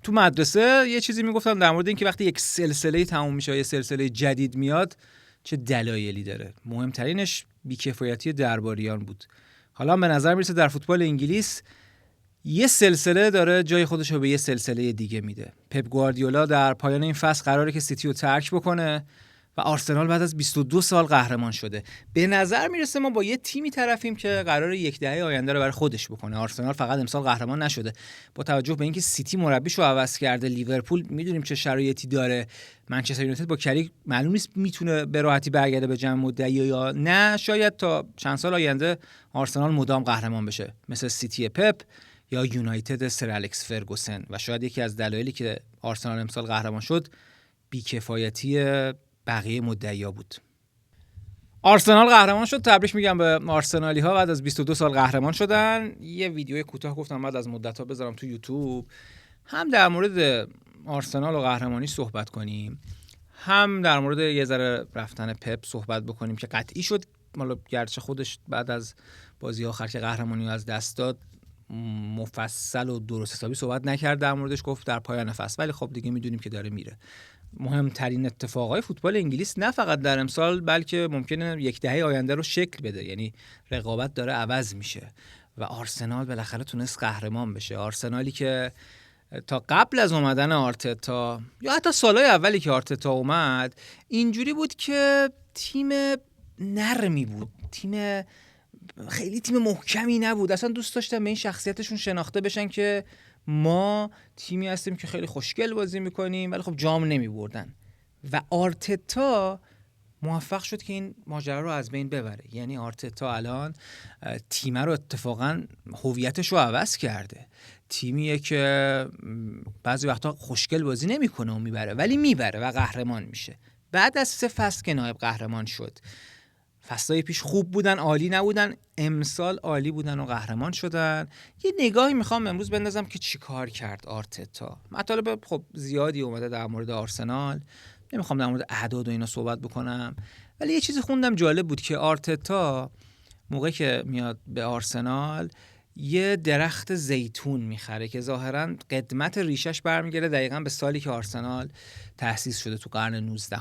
تو مدرسه یه چیزی میگفتن در مورد اینکه وقتی یک سلسله تموم میشه، یه سلسله جدید میاد، چه دلایلی داره. مهمترینش بیکفایتی درباریان بود. حالا به نظر میرسه در فوتبال انگلیس یه سلسله داره جای خودش رو به یه سلسله دیگه میده. پپ گواردیولا در پایان این فصل قراره که سیتی رو ترک بکنه و آرسنال بعد از 22 سال قهرمان شده. به نظر میرسه ما با یه تیمی طرفیم که قراره یک دهه آینده رو برای خودش بکنه. آرسنال فقط امسال قهرمان نشده. با توجه به اینکه سیتی مربیشو عوض کرده، لیورپول میدونیم چه شرایطی داره، منچستر یونایتد با کریک معلوم نیست میتونه به راحتی برگرده به جمع مدعی یا نه. شاید تا چند سال آینده آرسنال مدام قهرمان بشه، مثل سیتی پپ یا یونایتد سر الکس فرگوسن. و شاید یکی از دلایلی که آرسنال امسال قهرمان شد بیکفایتی بقیه مدعیا بود. آرسنال قهرمان شد. تبریک میگم به آرسنالی ها، بعد از 22 سال قهرمان شدن. یه ویدیو کوتاه گفتم بعد از مدت ها بذارم تو یوتیوب، هم در مورد آرسنال و قهرمانی صحبت کنیم، هم در مورد یه ذره رفتن پپ صحبت بکنیم که قطعی شد. مالا گرچه خودش بعد از بازی آخر که قهرمانی از دست داد مفصل و درست حسابی صحبت نکرد در موردش، گفت در پایان فصل، ولی خب دیگه میدونیم که داره میره. مهمترین اتفاقای فوتبال انگلیس نه فقط در امسال بلکه ممکنه یک دهه آینده رو شکل بده، یعنی رقابت داره عوض میشه و آرسنال بالاخره تونست قهرمان بشه. آرسنالی که تا قبل از اومدن آرتتا یا حتی سالهای اولی که آرتتا اومد اینجوری بود که تیم نرمی بود، خیلی تیم محکمی نبود. اصلا دوست داشتم به این شخصیتشون شناخته بشن که ما تیمی هستیم که خیلی خوشگل بازی میکنیم ولی خب جام نمیبردن. و آرتتا موفق شد که این ماجرا رو از بین ببره. یعنی آرتتا الان تیم رو اتفاقا هویتش رو عوض کرده. تیمیه که بعضی وقتا خوشگل بازی نمیکنه و میبره، ولی میبره و قهرمان میشه. بعد از 3 فصل که نایب قهرمان شد، فصلای پیش خوب بودن، عالی نبودن، امسال عالی بودن و قهرمان شدن. یه نگاهی میخوام امروز بندازم که چی کار کرد آرتتا. مطالب خب زیادی اومده در مورد آرسنال، نمیخوام در مورد اعداد و اینا صحبت بکنم، ولی یه چیزی خوندم جالب بود که آرتتا موقعی که میاد به آرسنال یه درخت زیتون میخره که ظاهراً قدمت ریشش برمیگره دقیقاً به سالی که آرسنال تأسیس شده تو قرن 19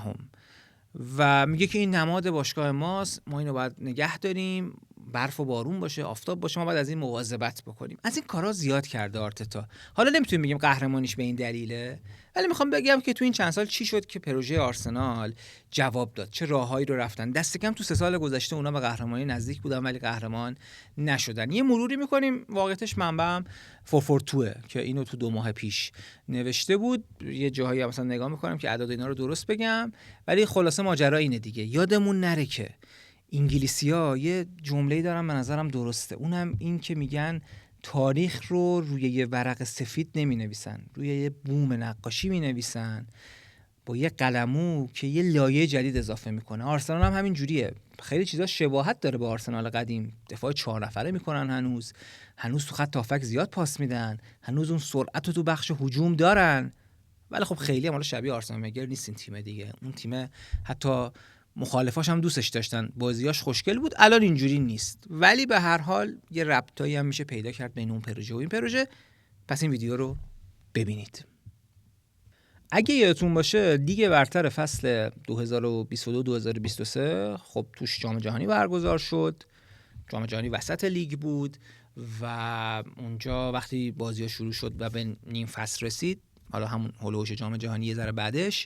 و میگه که این نماد باشگاه ماست، ما اینو باید نگه داریم، برف و بارون باشه، آفتاب باشه، ما باید از این مواظبت بکنیم. از این کارا زیاد کرده آرتتا. حالا نمیتونیم بگیم قهرمانیش به این دلیله، ولی میخوام بگم که تو این چند سال چی شد که پروژه آرسنال جواب داد، چه راههایی رو رفتن. دست کم تو 3 سال گذشته اونا به قهرمانی نزدیک بودن ولی قهرمان نشدن. یه مروری میکنیم، واقعیتش منبعم 442 که اینو تو 2 ماه پیش نوشته بود. یه جاهایی مثلا نگاه میکنم که اعداد اینا رو درست بگم، ولی خلاصه ماجرا اینه دیگه. یادمون نره که انگلیسی‌ها یه جمله‌ای دارن به نظرم درسته، اونم این که میگن تاریخ رو روی یه ورق سفید نمی‌نویسن، روی یه بوم نقاشی می‌نویسن با یه قلمو که یه لایه جدید اضافه میکنه. آرسنال هم همین جوریه، خیلی چیزا شباهت داره با آرسنال قدیم. دفاع 4 نفره میکنن، هنوز تو خط هافک زیاد پاس میدن، هنوز اون سرعت رو تو بخش هجوم دارن، ولی خب خیلی هم شبیه آرسنال مگر نیست این تیم دیگه. اون تیم حتی مخالفاش هم دوستش داشتن، بازیاش خوشگل بود. الان اینجوری نیست، ولی به هر حال یه ربطایی هم میشه پیدا کرد بین اون پروژه و این پروژه. پس این ویدیو رو ببینید. اگه یادتون باشه لیگ برتر فصل 2022-2023 خب توش جام جهانی برگزار شد. جام جهانی وسط لیگ بود و اونجا وقتی بازی‌ها شروع شد و به نیم فصل رسید، حالا همون هولوش جام جهانی یه ذره بعدش،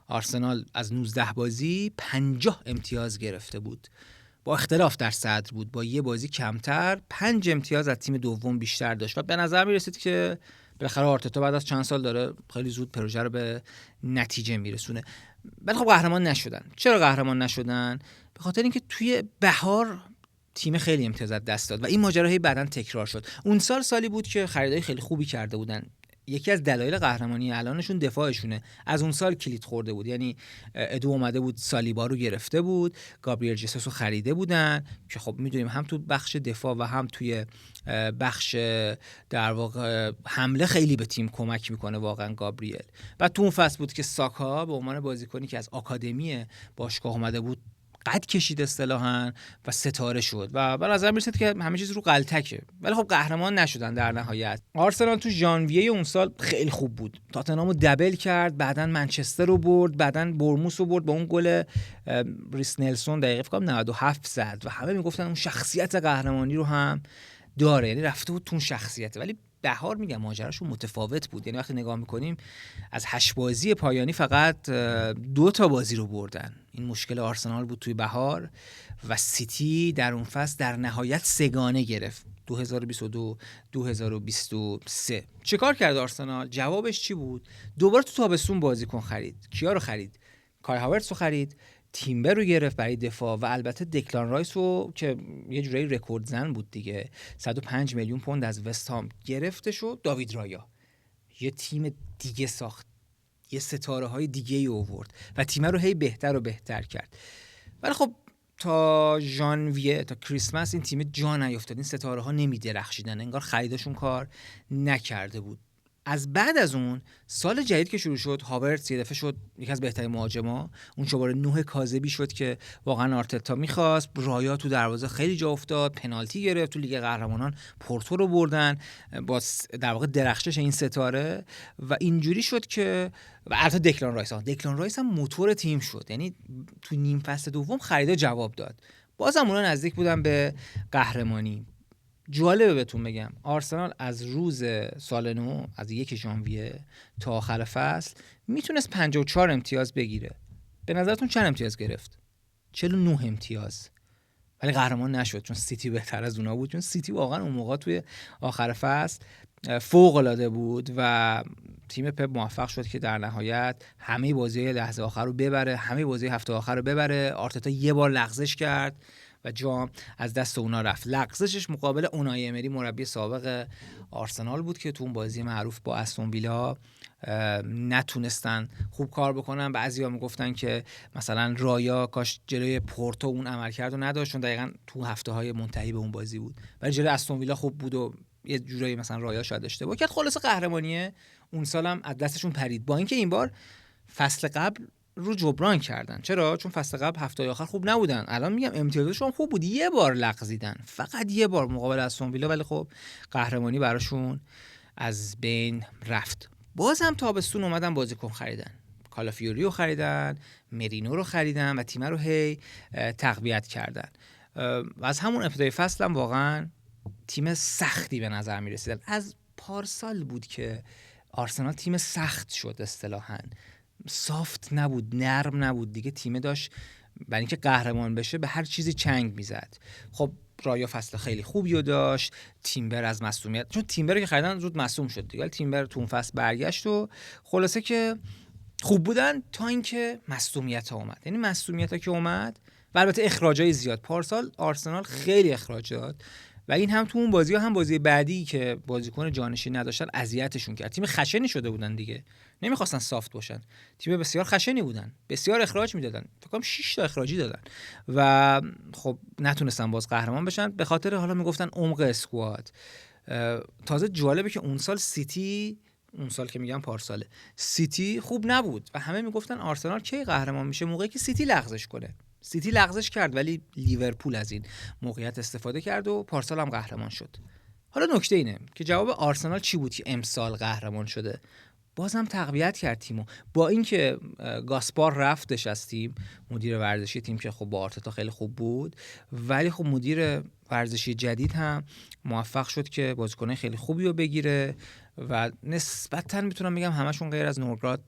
آرسنال از 19 بازی 50 امتیاز گرفته بود. با اختلاف در صدر بود، با یه بازی کمتر 5 امتیاز از تیم دوم بیشتر داشت و به نظر می‌رسید که بالاخره آرتتا بعد از چند سال داره خیلی زود پروژه رو به نتیجه میرسونه. ولی خب قهرمان نشدن. چرا قهرمان نشدن؟ به خاطر اینکه توی بهار تیم خیلی امتیاز دست داد و این ماجرا بعداً تکرار شد. اون سالی بود که خریدای خیلی خوبی کرده بودن. یکی از دلایل قهرمانی الانشون دفاعشونه. از اون سال کلید خورده بود. یعنی ادو اومده بود، سالیبا رو گرفته بود، گابریل جسوس رو خریده بودن که خب میدونیم هم تو بخش دفاع و هم توی بخش در واقع حمله خیلی به تیم کمک میکنه واقعا گابریل. و تو اون فصل بود که ساکا به عنوان بازیکنی که از آکادمی باشگاه اومده بود قد کشید اصطلاحاً و ستاره شد و به نظر میرسید که همه چیز رو غلطکه، ولی خب قهرمان نشدن در نهایت. آرسنال تو ژانویه اون سال خیلی خوب بود، تاتنهامو دبل کرد، بعدن منچستر رو برد، بعدن برموس رو برد با اون گل ریس نلسون دقیقه فکر کنم 97 زد و همه میگفتن اون شخصیت قهرمانی رو هم داره، یعنی رفته بود تون شخصیت. ولی بهار میگم ماجراشون متفاوت بود، یعنی وقتی نگاه میکنیم از 8 بازی پایانی فقط 2 تا بازی رو بردن. این مشکل آرسنال بود توی بهار و سیتی در اون فصل در نهایت 3 گانه گرفت 2022 2023. چیکار کرد آرسنال؟ جوابش چی بود؟ دوباره تو تابستون بازیکن خرید. کیا رو خرید؟ کای هاورتس رو خرید، تیمبر رو گرفت برای دفاع و البته دکلان رایس رو که یه جورایی رکورد زن بود دیگه، 105 میلیون پوند از وست هام گرفتش و داوید رایا یه تیم دیگه ساخت، یه ستاره های دیگه ای آورد و تیم رو هی بهتر و بهتر کرد. ولی خب تا ژانویه تا کریسمس این تیم جا نیافتاد، این ستاره ها نمیدرخشیدن، انگار خریدشون کار نکرده بود. از بعد از اون سال جدید که شروع شد، هاورتس یه دفعه شد یکی از بهترین مهاجما، اون شماره 9 کاذبی شد که واقعا آرتتا می‌خواست. رایا تو دروازه خیلی جا افتاد، پنالتی گرفت، تو لیگ قهرمانان پورتو رو بردن با در واقع درخشش این ستاره و اینجوری شد که و البته دکلان رایس هم موتور تیم شد، یعنی تو نیم فصل دوم خریده جواب داد. بازم اونا نزدیک بودن به قهرمانی. جالبه بهتون بگم آرسنال از روز سال نو، از 1 ژانویه تا آخر فصل میتونست 54 امتیاز بگیره. به نظرتون چند امتیاز گرفت؟ 49 امتیاز. ولی قهرمان نشد چون سیتی بهتر از اونا بود، چون سیتی واقعا اون موقع توی آخر فصل فوق العاده بود و تیم پپ موفق شد که در نهایت همه بازی‌های لحظه آخر رو ببره، همه بازی هفته آخر رو ببره. آرتتا یه بار لغزش کرد و جام از دست اونا رفت. لغزشش مقابل اونای امری مربی سابق آرسنال بود که تو اون بازی معروف با استون ویلا نتونستن خوب کار بکنن. بعضیا میگفتن که مثلا رایا کاش جلوی پورتو اون عملکرد رو نداشت چون دقیقاً تو هفته‌های منتهی به اون بازی بود، ولی جلوی استون ویلا خوب بود و یه جورایی مثلا رایا شاید اشتباه کرد. خلاص قهرمانیه اون سالم از دستشون پرید، با اینکه این بار فصل قبل رو جبران کردن. چرا؟ چون فصل قبل هفته آخر خوب نبودن. الان میگم امتیازشون خوب بود، یه بار لغزیدن، فقط یه بار مقابل استون ویلا، ولی خب قهرمانی براشون از بین رفت. باز هم تابستون اومدن بازیکن خریدن، کالافیوری رو خریدن، مرینو رو خریدن و تیم رو هی تقویت کردن. از همون ابتدای فصل هم واقعا تیم سختی به نظر می رسیدن. از پارسال بود که آرسنال تیم سخت شد، اصطلاحاً سافت نبود، نرم نبود دیگه. تیم داشت برای اینکه قهرمان بشه به هر چیزی چنگ میزد. خب رایا فصل خیلی خوبی رو داشت، تیمبر از مصونیت، چون تیمبر که خریدن زود مصون شد دیگه، تیمبر تو اون فصل برگشت و خلاصه که خوب بودن تا اینکه مصونیت ها اومد. یعنی مصونیت ها که اومد و البته اخراجای زیاد. پارسال آرسنال خیلی اخراجات و این هم تو اون بازی ها هم بازی بعدی که بازیکن جانشین نداشتن اذیتشون کرد. تیم خشنی شده بودن دیگه، نمیخواستن سافت باشن، تیم بسیار خشنی بودن، بسیار اخراج میدادن، فکر کنم 6 تا اخراجی دادن و خب نتونستن باز قهرمان بشن به خاطر حالا میگفتن عمق اسکواد. تازه جالبه که اون سال سیتی، اون سال که میگم پارساله، سیتی خوب نبود و همه میگفتن آرسنال کی قهرمان میشه؟ موقعی که سیتی لغزش کنه. سیتی لغزش کرد ولی لیورپول از این موقعیت استفاده کرد و پارسال هم قهرمان شد. حالا نکته اینه که جواب آرسنال چی بود که امسال قهرمان شده؟ بازم تقویت کرد تیمو. با اینکه گاسپار رفتش از تیم، مدیر ورزشی تیم که خب با آرتتا خیلی خوب بود، ولی خب مدیر ورزشی جدید هم موفق شد که بازیکنای خیلی خوبی رو بگیره و نسبتاً میتونم بگم همشون غیر از نورگراد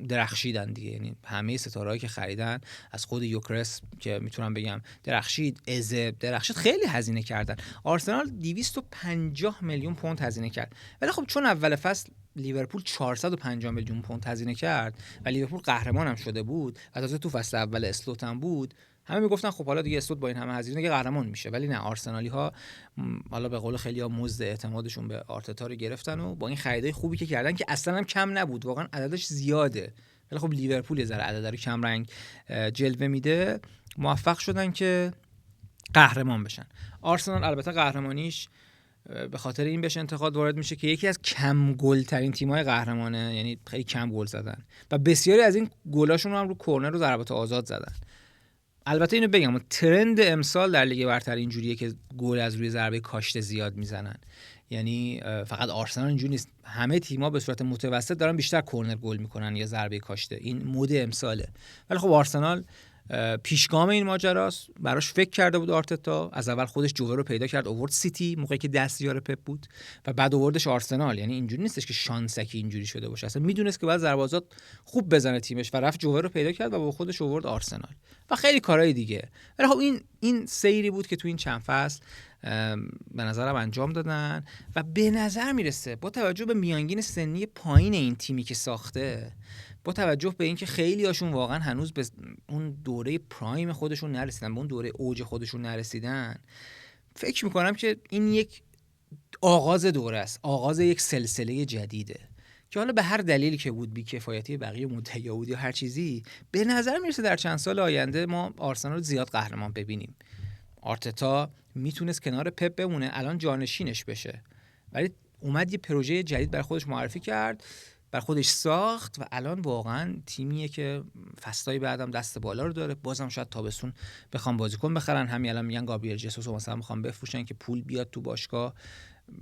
درخشیدن دیگه. یعنی همه ستارهایی که خریدن، از خود یوکرس که میتونم بگم درخشید، ازه درخشید، خیلی هزینه کردن. آرسنال 250 میلیون پوند هزینه کرد، ولی خب چون اول فصل لیورپول 450 میلیون پوند هزینه کرد و لیورپول قهرمان هم شده بود و تازه تو فصل اول اسلوت هم بود، همه میگفتن خب حالا دیگه اسلوت با این همه هزینه دیگه قهرمان میشه. ولی نه، آرسنالی ها حالا به قول خیلی‌ها مزد اعتمادشون به آرتتا رو گرفتن و با این خریدای خوبی که کردن که اصلا هم کم نبود، واقعا عددش زیاده، ولی خب لیورپول یه ذره عدد رو کم رنگ جلوه میده، موفق شدن که قهرمان بشن. آرسنال البته قهرمانیش به خاطر این بهش انتقاد وارد میشه که یکی از کم گل ترین تیم‌های قهرمانه، یعنی خیلی کم گل زدن و بسیاری از این گلاشون رو هم رو کرنر و ضربات آزاد زدن. البته اینو بگم ترند امسال در لیگ برتر اینجوریه که گل از روی ضربه کاشته زیاد میزنن. یعنی فقط آرسنال اینجوری نیست، همه تیم‌ها به صورت متوسط دارن بیشتر کورنر گل میکنن یا ضربه کاشته. این مد امساله. ولی خب آرسنال پیشگام این ماجراست. براش فکر کرده بود آرتتا، از اول خودش جوه رو پیدا کرد، آورد سیتی موقعی که دستیار پپ بود و بعد آوردش آرسنال. یعنی اینجوری نیستش که شانسکی اینجوری شده باشه، اصلا میدونست که بعد ضربه آزاد خوب بزنه تیمش و رفت جوه رو پیدا کرد و با خودش آورد آرسنال و خیلی کارهای دیگه. ولی خب این سیری بود که تو این چند فصل به نظرم انجام دادن و به نظر میرسه با توجه به میانگین سنی پایین این تیمی که ساخته، با توجه به اینکه خیلی هاشون واقعا هنوز به اون دوره پرایم خودشون نرسیدن، به اون دوره اوج خودشون نرسیدن، فکر میکنم که این یک آغاز دوره است، آغاز یک سلسله جدیده که حالا به هر دلیلی که بود، بی‌کفایتی بقیه مدعیا بود یا هر چیزی، به نظر میرسه در چند سال آینده ما آرسنال زیاد قهرمان ببینیم. آرتتا میتونست کنار پپ بمونه، الان جانشینش بشه، ولی اومد یه پروژه جدید برای خودش معرفی کرد، بر خودش ساخت و الان واقعا تیمیه که فصلای بعدم دست بالا رو داره. بازم شاید تابستون بخوام بازیکن بخرن، همین الان میگن گابریل جسوس رو مثلا میخوان بفروشن که پول بیاد تو باشگاه،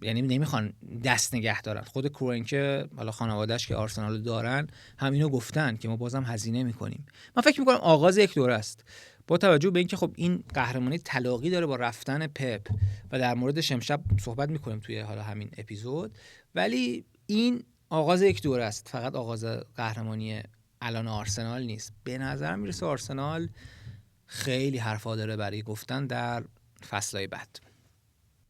یعنی نمیخوان دست نگه دارن. خود کرونکه حالا خانواده‌اش که آرسنال دارن همینو گفتن که ما بازم هزینه میکنیم. من فکر میکنم آغاز یک دوره است، با توجه به اینکه خب این قهرمانی تلاقی داره با رفتن پپ و در موردش امشب صحبت میکنیم توی حالا همین اپیزود، ولی این آغاز یک دوره است، فقط آغاز قهرمانی الان آرسنال نیست. به نظر میرسه آرسنال خیلی حرفا داره برای گفتن در فصلهای بعد.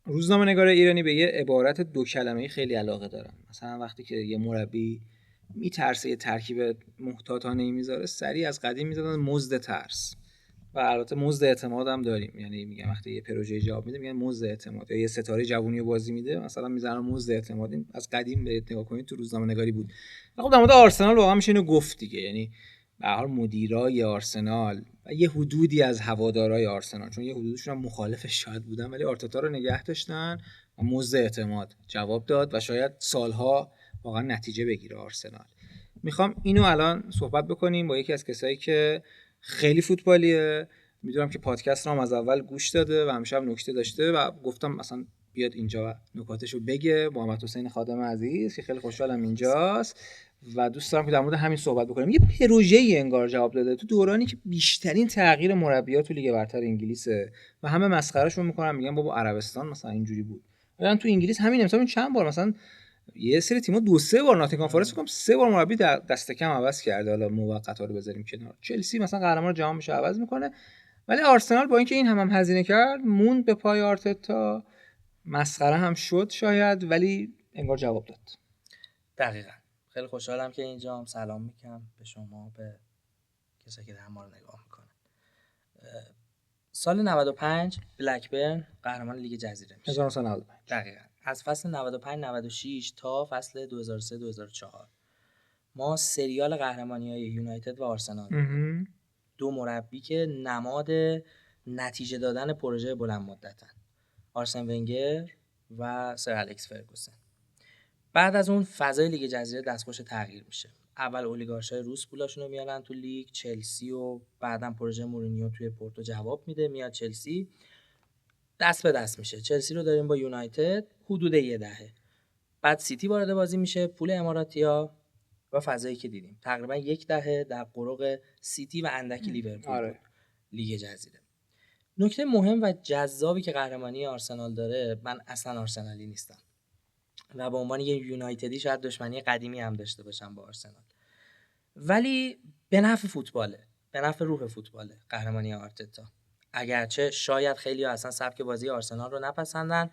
روزنامه‌نگار ایرانی به یه عبارت دو کلمه‌ای خیلی علاقه دارن. مثلا وقتی که یه مربی میترسه یه ترکیب محتاطانه‌ای میذاره، سریع از قدیم میذارن مزد ترس. و البته مزد اعتماد هم داریم، یعنی میگم وقتی یه پروژه جواب میده میگن مزد اعتماد، یا یه ستاره جوونی رو بازی میده مثلا میذارن مزد اعتماد. این از قدیم به نگاه کنید تو روزنامه‌نگاری بود. خب در مورد آرسنال واقعا میشه اینو گفت دیگه، یعنی به هر حال مدیرای آرسنال و یه حدودی از هوادارهای آرسنال، چون یه حدودشون هم مخالفش شاید بودن، ولی آرتتا رو نگه داشتن و مزد اعتماد جواب داد و شاید سالها واقعا نتیجه بگیره آرسنال. میخوام اینو الان صحبت بکنیم با یکی از کسایی که خیلی فوتبالیه، میدونم که پادکست رو هم از اول گوش داده و همیشه هم نکته داشته و گفتم مثلا بیاد اینجا و نکاتشو بگه. محمد حسین خادم عزیز که خیلی خوشحالم اینجاست و دوست دارم که در مورد همین صحبت بکنیم. یه پروژه‌ای انگار جواب داده تو دورانی که بیشترین تغییر مربیات تو لیگ برتر انگلیسه و همه مسخرهشون میکنن، میگن بابا عربستان مثلا اینجوری بود. الان تو انگلیس همین امسال چند بار مثلا یه سری تیم‌ها 2-3 بار ناتینگهام فارست میگم 3 بار مربی دست کم عوض کرده. حالا موقتا رو بذاریم کنار، چلسی مثلا قهرمان جام میشه عوض میکنه، ولی آرسنال با اینکه این هم هزینه کرد موند به پای آرتتا، مسخره هم شد شاید، ولی انگار جواب داد. دقیقاً. خیلی خوشحالم که اینجا هم سلام میکنم به شما، به کسایی که در ما رو نگاه میکنن. سال 95 بلکبرن قهرمان لیگ جزیره میشه. 1995 دقیقاً. از فصل 95-96 تا فصل 2003-2004 ما سریال قهرمانی‌های یونایتد و آرسنال، دو مربی که نماد نتیجه دادن پروژه بلند مدتن، آرسن ونگر و سر الکس فرگوسن. بعد از اون فضای لیگ جزیره دستخوش تغییر میشه. اول اولیگارشای روس پولاشون رو میارن تو لیگ، چلسی و بعداً پروژه مورینیو توی پورتو جواب میده، میاد چلسی، دست به دست میشه. چلسی رو داریم با یونایتد حدود یه دهه. بعد سیتی وارد بازی میشه، پول اماراتی‌ها و فضایی که دیدیم تقریبا یک دهه در قرق سیتی و اندکی لیورپول بود. لیگ جزیره. نکته مهم و جذابی که قهرمانی آرسنال داره، من اصلا آرسنالی نیستم و به عنوان یه یونایتدی شاید دشمنی قدیمی هم داشته باشم با آرسنال، ولی به نفع فوتباله، به نفع روح فوتباله قهرمانی آرتتا. اگرچه شاید خیلی اصلا سبک بازی آرسنال رو نپسندن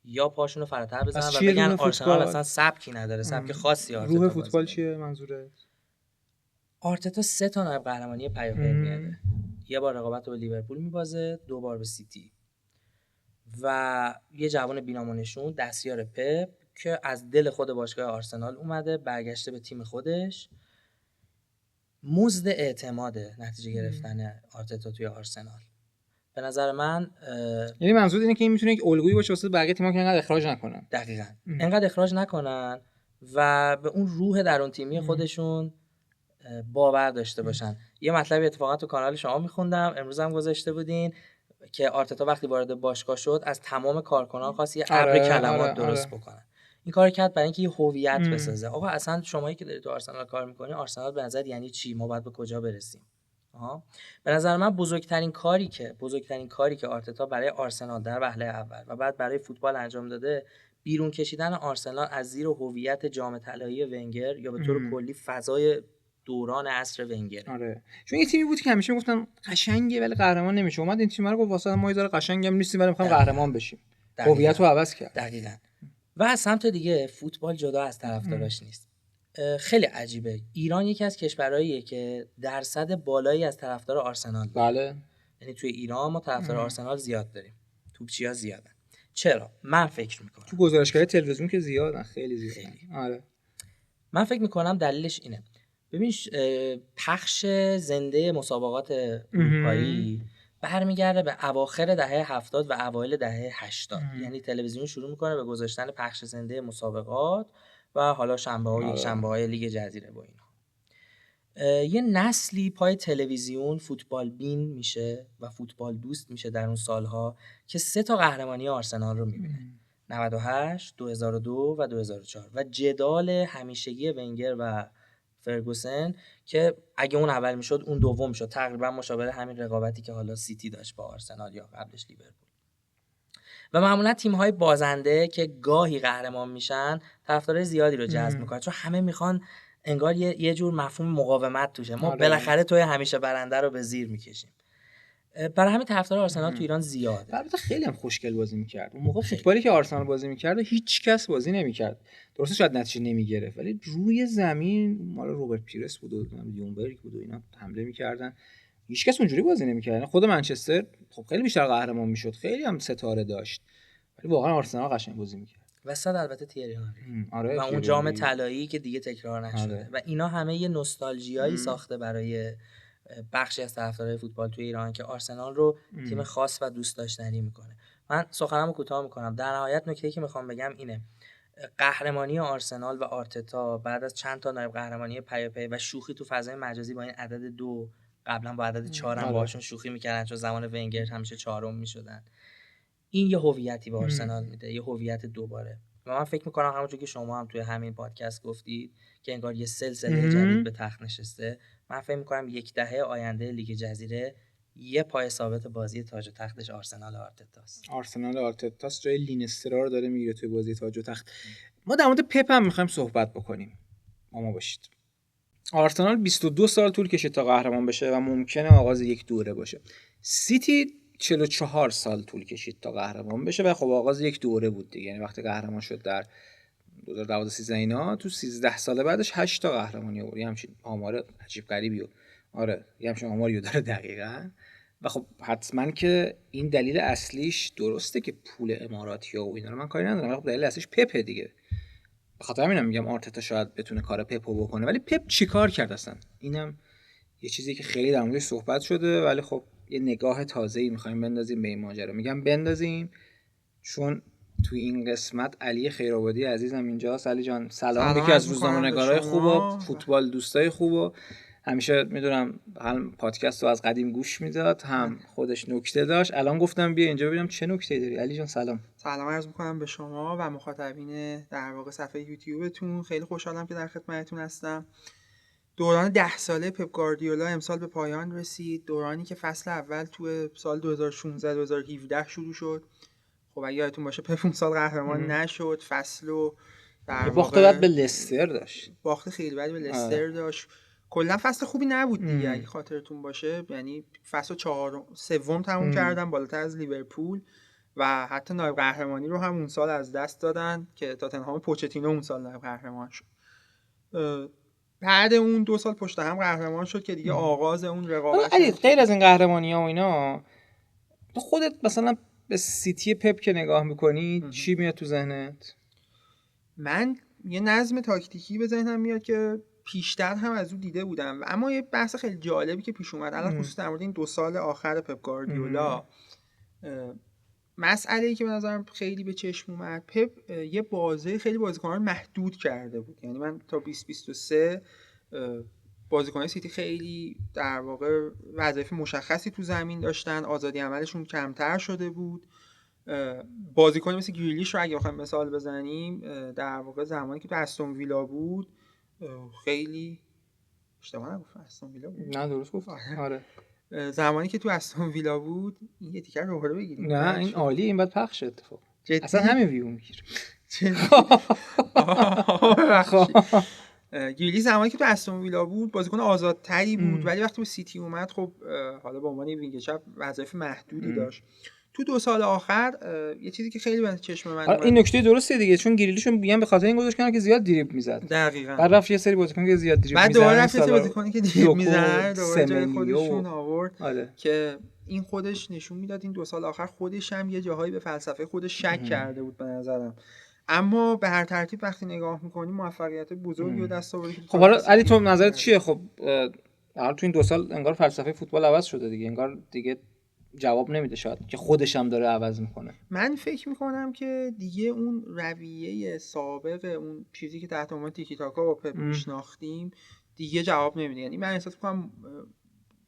یا پاشون رو فراتر بزنن و بگن آرسنال اصلا سبکی نداره، سبک خاصی آرتتا. روح فوتبال چیه منظوره؟ آرتتا 3 تا نایب قهرمانی پیاپی میاره. یه بار رقابت رو به لیورپول میبازه، 2 بار به سیتی و یه جوان بینامونشون دستیار پپ که از دل خود باشگاه آرسنال اومده، برگشته به تیم خودش. مزد اعتماد نتیجه گرفتن آرتتا توی آرسنال به نظر من، یعنی منظور اینه که این میتونه یک الگویی باشه واسه بقیه تیم‌ها که انقدر اخراج نکنن. دقیقاً انقدر اخراج نکنن و به اون روح درون تیمی خودشون باور داشته باشن. یه مطلبی اتفاقا تو کانال شما میخوندم امروز هم گذاشته بودین که آرتتا وقتی وارد باشگاه شد از تمام کارکنان خواست یه ابر کلمات درست بکنن. این کار کرد برای اینکه یه هویت بسازه. آقا اصلا شمایی که داری تو آرسنال کار میکنی، آرسنال به نظر یعنی چی؟ ما باید به کجا برسیم؟ به نظر من بزرگترین کاری که آرتتا برای آرسنال در وهله اول و بعد برای فوتبال انجام داده، بیرون کشیدن آرسنال از زیر هویت جام طلایی ونگر یا به طور کلی فضای دوران عصر ونگر. آره، چون یه تیمی بود که همیشه میگفتن قشنگه ولی قهرمان نمیشه. اومد این تیم رو گفت واسه ما یه ذره قشنگم نیستیم ولی میخوایم قهرمان بشیم. هویت رو عوض کرد. دقیقاً. و از سمت دیگه فوتبال جدا از طرفداراش نیست. خیلی عجیبه. ایران یکی از کشورهاییه که درصد بالایی از طرفدار آرسنال داره. بله. یعنی توی ایران ما طرفدار آرسنال زیاد داریم. توپچی‌ها زیادن. چرا؟ من فکر میکنم تو گزارشگاه تلویزیون که زیادن، خیلی زیادن. آره. من فکر میکنم دلیلش اینه. ببین پخش زنده مسابقات اروپایی برمیگرده به اواخر دهه 70 و اوایل دهه 80. یعنی تلویزیون شروع میکنه به گذاشتن پخش زنده مسابقات و حالا شنبه‌ها و یک شنبه‌های لیگ جزیره و اینا. یه نسلی پای تلویزیون فوتبال بین میشه و فوتبال دوست میشه در اون سالها که 3 تا قهرمانی آرسنال رو میبینه. 98، 2002 و 2004 و جدال همیشگی ونگر و فرگوسن که اگه اون اول میشد اون دوم میشد، تقریبا مشابه همین رقابتی که حالا سیتی داشت با آرسنال یا قبلش لیورپول. و معمولا تیم‌های بازنده که گاهی قهرمان میشن طرفدارای زیادی رو جذب میکنن، چون همه میخوان انگار یه جور مفهوم مقاومت توشه. ما بالاخره توی همیشه برنده رو به زیر میکشیم. برای همین طرفدار آرسنال تو ایران زیاده. البته خیلی هم خوشگل بازی می‌کرد. اون موقع فوتبالی که آرسنال بازی می‌کرد هیچ کس بازی نمی‌کرد. درسته شاید نتیجه نمی‌گرفت ولی روی زمین مال روبرت پیرس بود و دیونبرگ بود و اینا حمله می‌کردن. هیچ کس اونجوری بازی نمی‌کرد. خود منچستر خب خیلی بیشتر قهرمان می‌شد. خیلی هم ستاره داشت. ولی واقعا آرسنال قشنگ بازی می‌کرد. وسط البته تیری هانری آره، و اون جام طلایی که دیگه تکرار نشده و اینا همه یه نوستالژیایی ساخته برای بخشی از طرفدارای فوتبال توی ایران که آرسنال رو تیم خاص و دوست داشتنی میکنه. من سخنمو کوتاه میکنم. در نهایت نکته‌ای که میخوام بگم اینه: قهرمانی آرسنال و آرتتا بعد از چند تا نایب قهرمانی پی و شوخی تو فضای مجازی با این عدد 2، قبلا با عدد 4 هم باهاشون شوخی میکردن چون زمان ونگر همیشه 4م میشدن، این یه هویتی به آرسنال میده، یه هویت دوباره. و من فکر میکنم همونجور که شما هم توی همین پادکست گفتید که انگار یه سلسله جدید به تخت نشسته، من فکر میکنم یک دهه آینده لیگ جزیره یه پای ثابت بازی تاج و تختش آرسنال آرتتاست. آرسنال آرتتاست جای لینسترا رو داره میگیره توی بازی تاج و تخت. ما در مورد پپ هم میخوایم صحبت بکنیم. ما باشید. آرسنال 22 سال طول کشید تا قهرمان بشه و ممکنه آغاز یک دوره باشه. سیتی 44 سال طول کشید تا قهرمان بشه و خب آغاز یک دوره بود دیگه. یعنی وقتی قهرمان شد در 2012 اینا، تو 13 سال بعدش 8 تا قهرمانی آورد. یه همچین آمار عجیب غریبیه. آره، یه همچین آماریو داره دقیقاً. و خب حتما که این دلیل اصلیش درسته که پول اماراتی‌ها و اینا رو من کاری ندارم، خب دلیل اصلیش پپه دیگه. به خاطر همینم میگم آرتتا شاید بتونه کار پپو بکنه، ولی پپ چیکار کرد اصلا؟ اینم یه چیزی که خیلی در موردش صحبت شده، ولی خب یه نگاه تازه‌ای می‌خوایم بندازیم به این ماجرا. میگم بندازیم چون توی این قسمت علی خیرآبادی عزیزم اینجاست. علی جان سلام. یکی از روزنامه‌نگارای خوب و فوتبال دوستای خوب و همیشه میدونم هم پادکست رو از قدیم گوش میداد هم خودش نکته داشت. الان گفتم بیا اینجا ببینم چه نکته‌ای داری. علی جان سلام. سلام عرض می‌کنم به شما و مخاطبین در واقع صفحه یوتیوبتون. خیلی خوشحالم که در خدمتتون هستم. دوران 10 ساله پپ گواردیولا امسال به پایان رسید. دورانی که فصل اول تو سال 2016 2017 شروع شد. خب اگه یادتون باشه پپ اون سال قهرمان نشد. فصلو در باخت بعد به لستر داشت. باخت خیلی بعد به لستر داشت. کلا فصل خوبی نبود دیگه اگه خاطرتون باشه. یعنی فصل 4-3 تموم کردن بالاتر از لیورپول و حتی نایب قهرمانی رو هم اون سال از دست دادن که تاتنهام پوچتینو اون سال نایب قهرمان شد. بعد اون 2 سال پشت هم قهرمان شد که دیگه آغاز اون رقابت. علی غیر از این قهرمانی‌ها و اینا، تو خودت مثلا به سیتی پپ که نگاه می‌کنی چی میاد تو ذهنت؟ من یه نظم تاکتیکی به ذهنم میاد که پیشتر هم از اون دیده بودم، اما یه بحث خیلی جالبی که پیش اومد الان خصوصا در مورد این 2 سال آخر پپ گواردیولا، مسئله‌ای که به نظرم خیلی به چشم اومد، پپ یه خیلی بازیکنان محدود کرده بود. یعنی من تا 2023 بازیکنان سیتی خیلی در واقع وظایف مشخصی تو زمین داشتن، آزادی عملشون کمتر شده بود. بازیکنی مثل گریلیش رو اگه بخوایم مثال بزنیم، در واقع زمانی که تو استون ویلا بود خیلی اشتباه نگفتم، استون ویلا بود؟ نه درست گفت. آره زمانی که تو استون ویلا بود، این یه تیکر رو بگیریم. نه این عالی، این بعد پخش اتفاق جدی؟ اصلا همین ویو میگیره. گریلی زمانی که تو استون ویلا بود بازیکن آزادتری بود، ولی وقتی به سیتی اومد خب حالا به عنوان وینگ چپ وظایف محدودی داشت. تو 2 سال آخر یه چیزی که خیلی به چشم من اومد، این نکته درسته دیگه، چون گریلیشو میگم به خاطر این گذاشت که زیاد دریبل میزد. دقیقاً. بعد رفت یه سری بازیکن که زیاد دریبل میزد، بعد دوباره رفت بازیکنی که دریبل میزد، دوباره جای خودشون آورد. که این خودش نشون میداد این 2 سال آخر خودش هم یه جاهایی به فلسفه خودش شک کرده بود به نظرم. اما به هر ترتیب وقتی نگاه می‌کنیم موفقیت بزرگی به دست آورد. خب حالا علی تو نظرت چیه؟ خب حالا تو این 2 سال انگار فلسفه فوتبال عوض شده دیگه، انگار دیگه جواب نمیده، شاید که خودش هم داره عوض میکنه. من فکر میکنم که دیگه اون رویه سابق، اون چیزی که تحت عنوان تیکی تاکا با پپ میشناختیم دیگه جواب نمیده. یعنی من احساس میکنم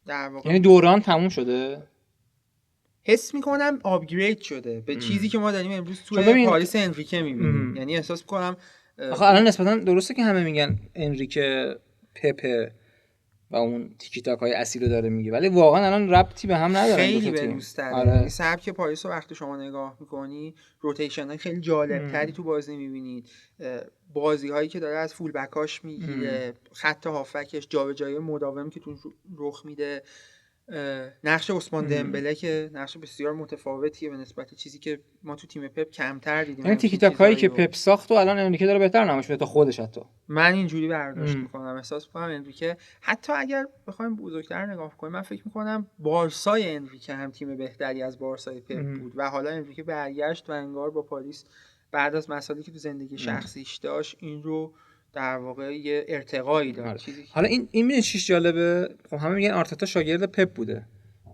در واقع یعنی دوران تموم شده، حس میکنم آپگرید شده به چیزی که ما داریم امروز توی پاریس انریکه میبینیم. یعنی احساس میکنم آخه الان نسبتا درسته که همه میگن انریکه پپ و اون تیکی تاکای اصیل رو داره میگه، ولی واقعا الان ربطی به هم نداره. خیلی به دوست داره. این سبک پاریس رو وقتی شما نگاه میکنی روتیشن های خیلی جالب تری تو بازی میبینید، بازی هایی که داره از فول بکاش میگیره، خط هافکش، جابجایی مداوم که تو رخ میده، نقش عثمان دمبله که نقش بسیار متفاوتیه به نسبت چیزی که ما تو تیم پپ کمتر دیدیم. یعنی تیکی تاکایی که پپ ساخت و الان انریکه داره بهتر نمایش میده تا خودش. حتی من اینجوری برداشت میکنم، احساس میکنم انریکه حتی اگر بخوایم بزرگتر نگاه کنیم، من فکر میکنم بارسای انریکه هم تیم بهتری از بارسای پپ بود و حالا انریکه برگشت و انگار با پاریس بعد از مسائلی که تو زندگی شخصیش داشت این رو در واقع یه ارتقایی داد. حالا این میشه چیش جالبه، خب همه میگن آرتتا شاگرد پپ بوده،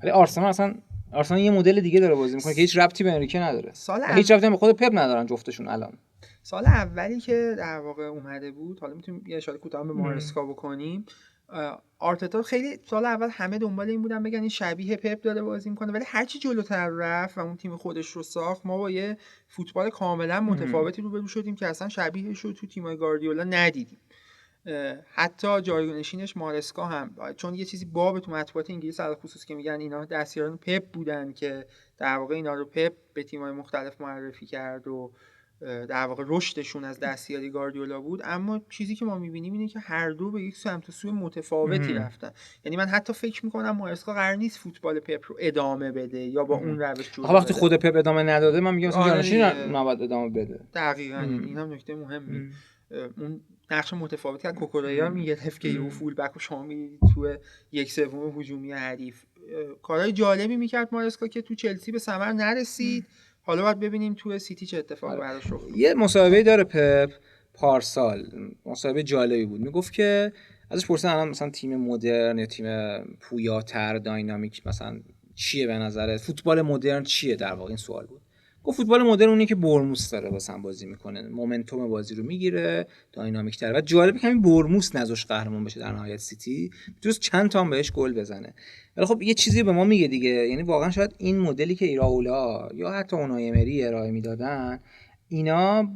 ولی آرسنال یه مدل دیگه داره بازی میکنه که هیچ ربطی به انریکه نداره، هیچ ربطی هم به خود پپ ندارن جفتشون. الان سال اولی که در واقع اومده بود، حالا میتونیم یه اشاره کوتاه به مارسکا بکنیم، آرتتا خیلی سال اول همه دنبال این بودن بگن این شبیه پپ داره بازی میکنه، ولی هرچی جلوتر رفت و اون تیم خودش رو ساخت ما با یه فوتبال کاملا متفاوتی روبرو شدیم که اصلا شبیهش رو تو تیمای گاردیولا ندیدیم. حتی جایگزینش مارسکا هم، چون یه چیزی باب تو مطبوعات انگلیس علل خصوص که میگن اینا دستیاران پپ بودن که در واقع اینا رو پپ به تیمای مختلف معرفی کرد و در واقع رشدشون از دستیاری گاردیولا بود، اما چیزی که ما می‌بینیم اینه که هر دو به یک سمت و سوی متفاوتی رفتن. یعنی من حتی فکر می‌کنم مارسکا قرار نیست فوتبال پپ رو ادامه بده یا با اون روش جلو بره. وقتی خود پپ ادامه نداده من میگم مثلا جانشین نباید ادامه بده. دقیقاً این هم نکته مهمی. اون نقش متفاوتی از کوکوریا میگرفت که یه فول بک رو شما می‌دید تو 1/3 هجومی حریف. کارهای جالبی می‌کرد مارسکا که تو چلسی به ثمر نرسید. حالا باید ببینیم تو سیتی چه اتفاقی براش رخ میده. یه مصاحبه داره پپ پارسال، مصاحبه جالبی بود، میگفت که ازش پرسیدن الان مثلا تیم مدرن یا تیم پویاتر داینامیک مثلا چیه به نظرت، فوتبال مدرن چیه؟ در واقع این سوال بود. گفت فوتبال مدرن اونی که برموس داره واسه بازی میکنه، مومنتوم بازی رو میگیره، داینامیک تره. و جالبه که همین برموس نذاش قهرمان بشه در نهایت سیتی، میتونست چند تا هم بهش گل بزنه. ولی خب یه چیزی به ما میگه دیگه، یعنی واقعا شاید این مدلی که ایراولا یا حتی اونای امری ارائه میدادن اینا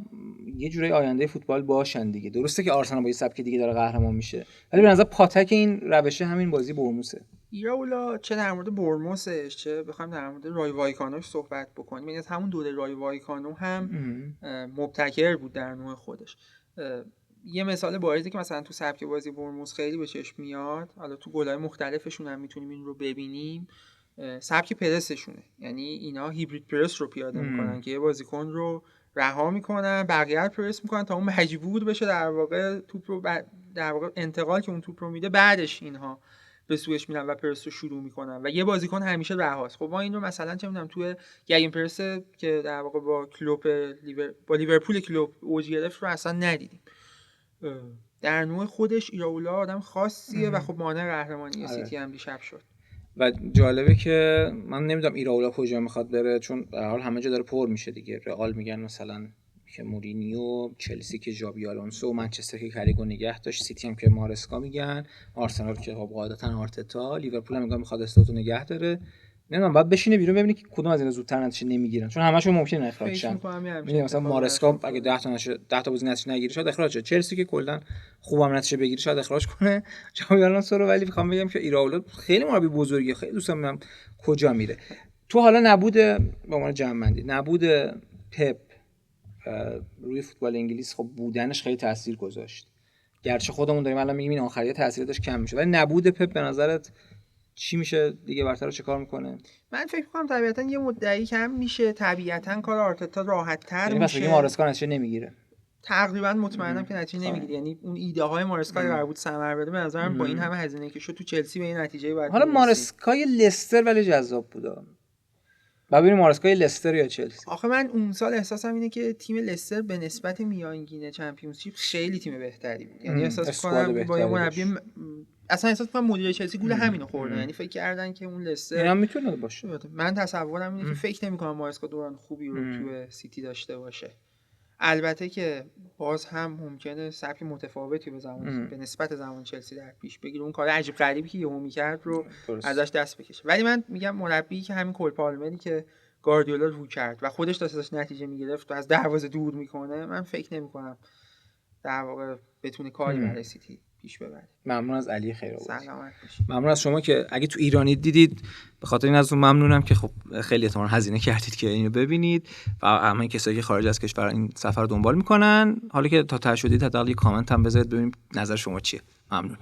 یه جوری آینده فوتبال باشن دیگه. درسته که آرسنال با یه سبک دیگه داره قهرمان میشه، ولی به نظر پاتک این روشه همین بازی برموسه. ایراولا چه در مورد برموسش چه بخوایم در مورد رای وایکانوش صحبت بکنیم، یعنی از همون دوره رای وایکانو هم مبتکر بود در نوع خودش. یه مثال بارزی که مثلا تو سبک بازی برموس خیلی به چشم میاد، حالا تو گل‌های مختلفشون هم میتونیم این رو ببینیم، سبک پرسشونه. یعنی اینا هیبرید پرس رو پیاده میکنن که یه بازیکن رو رها میکنن، بقیه رو پرس میکنن تا اون مجبور بشه در واقع توپ رو در واقع انتقال که اون توپ رو میده بعدش اینها به سویش میرن و پرس رو شروع میکنن و یه بازیکن همیشه رهاست. خب ما این رو مثلا چه میدونم توی گگن پرس که در واقع با لیورپول کلوب اوج گرفت رو اصلا ندیدیم. در نوع خودش ایراولا آدم خاصیه و خب مانع قهرمانی سیتی هم دیشب شد. و جالبه که من نمیدونم ایراولا کجا میخواد بره، چون به هر حال همه جا داره پر میشه دیگه. رئال میگن مثلا که مورینیو، چلسی که ژابی آلونسو، منچستر که کاریگو نگه داشت، سیتی هم که مارسکا میگن، آرسنال که خب قاعدتا آرتتا، لیورپول هم میگه استاتو نگه داره. نمیدونم بعد بشینه بیرون ببینی که کدوم از اینا زودتر نتیجه نمیگیرن، چون همشون ممکنه اخراج شن. مثلا مارسکا اگه 10 تا بازی نتیجه نگیره شاید اخراج شه. چلسی که کلا خوبم نتیجه بگیره شاید اخراج کنه ژابی آلونسو رو. ولی میخوام بگم که ایراولا خیلی مربی بزرگیه، خیلی دوست دارم کجا میره. تو حالا نبود به عنوان جمع‌بندی نبود پپ روی فوتبال انگلیس خب بودنش خیلی تاثیر گذاشت، گرچه خودمون داریم الان میگیم این آخریه تاثیر داشت کم میشه، ولی نبود پپ به نظرت چی میشه دیگه برتر رو چه کار میکنه؟ من فکر می‌کنم طبیعتاً یه مدعی کم میشه، طبیعتاً کار آرتتا راحت‌تر میشه. پس بگیم مارسکا نتیجه نمیگیره. تقریبا مطمئنم که نتیجه نمیگیره، یعنی اون ایده های مارسکا قرار بود ثمر بده، به نظرم با این همه هزینه که شد تو چلسی به این نتیجه بعد. حالا مارسکای لستر ولی جذاب بود. ببینیم مارسکای لستر یا چلسی. آخه من اون سال احساسم اینه که تیم لستر به نسبت میانگین چمپیونشیپ خیلی تیم بهتری بود، یعنی احساس کنم با یه مربی اصلا احساس کنم مدیر چلسی گول همینو خورده، یعنی فکر کردن که اون لستر اینا میتونه باشه. من تصورم اینه که فکر نمی‌کنم مارسکا دوران خوبی رو تو سیتی داشته باشه. البته که باز هم ممکنه سبک متفاوتی به نسبت زمان چلسی در پیش بگیره، اون کار عجیب غریبی که یهو می‌کرد رو ازش دست بکشه. ولی من میگم مربی که همین کول پالمری که گاردیولا رو کرد و خودش داشت نتیجه میگرفت و از دروازه دور میکنه، من فکر نمی‌کنم در واقع بتونه کاری برای سیتی پیش ببره. ممنون از علی خیرآبادی. سلامت باشید. ممنون از شما که اگه تو ایرانی دیدید، به خاطر این ازتون ممنونم که خب خیلی احتمالاً هزینه کردید که اینو ببینید و همه کسایی که خارج از کشور این سفر رو دنبال میکنن، حالا که تا ته شدید حداقل یه کامنت هم بذارید ببینیم نظر شما چیه. ممنون.